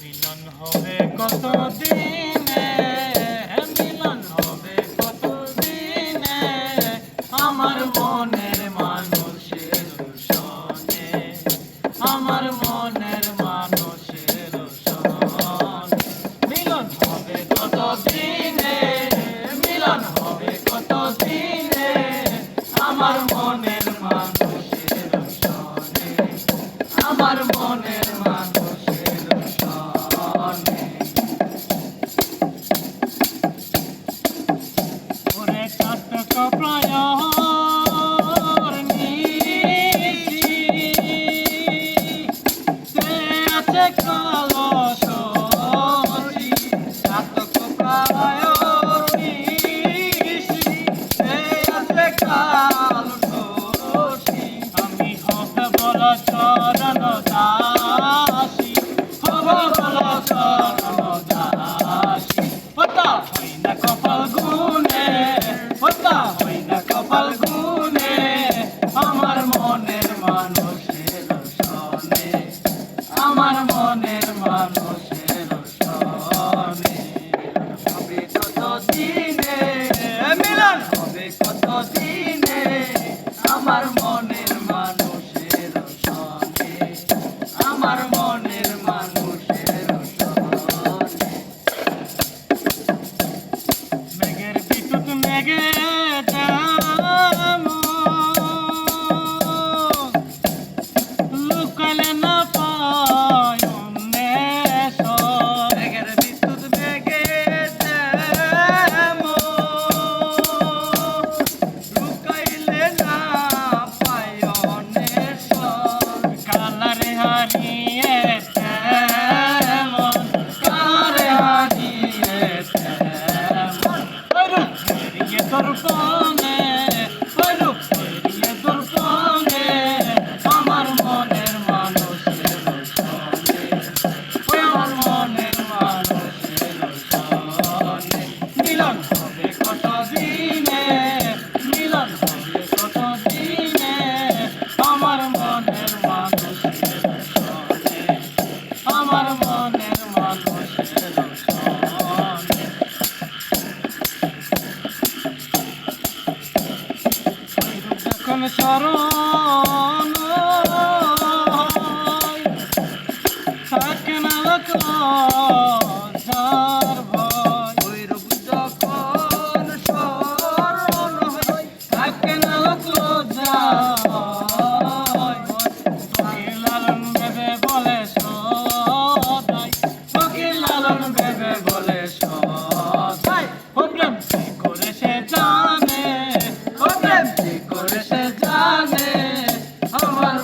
মিলন হবে কত দিনে, মিলন হবে কত দিনে, আমার মনের মানুষের সনে, আমার মনের মানুষের সনে। মিলন হবে কত দিনে, মিলন হবে কত দিনে, আমার মনের মানুষের সনে, আমার মনের মানুষের সনে। ওরে চাতক প্রায়র নিশি, সে আছে কালো সখী, চাতক প্রায়র নিশি, সে আছে কালো সখী। আমি হবে বল চরণ দাসী, হবে বল চরণ দাসী। ওটা হই না কপাল গুনে, ওটা হই না কপাল গুনে, আমার মনের মানুষের সনে, আমার মনের মানুষের সনে। হবে কত দিনে, মিলন হবে কত দিনে, আমার মনের মানুষের সনে, আমার মনের মানুষের সনে। মেঘের বিদ্যুৎ মেঘে লুকালে না পায় অন্বেষণ। মেঘের বিদ্যুৎ মেঘে লুকাইলে না পায় অন্বেষণ। কালারে হারিয়ে তেমন, কালারে হারিয়ে তেমন, হারিয়ে তোর পানে, হারিয়ে তোর পানে, আমার মনের মানুষের সনে, আমার মনের মানুষের সনে। মিলন হবে কত দিনে, মিলন হবে কত দিনে, আমার মনের মানুষের সনে, আমার মনের মানুষের সনে। যখন স্মরণ থাকে না লোক লজ্জার ভয়, ওইরূপ যখন স্মরণ হয় থাকে না লোক লজ্জার ভয়। ফকির লালন ভেবে বলে সদাই, ফকির লালন ভেবে বলে সদাই, ও প্রেম কি করে সে জানে, ও প্রেম কি করে সে জানে, আমার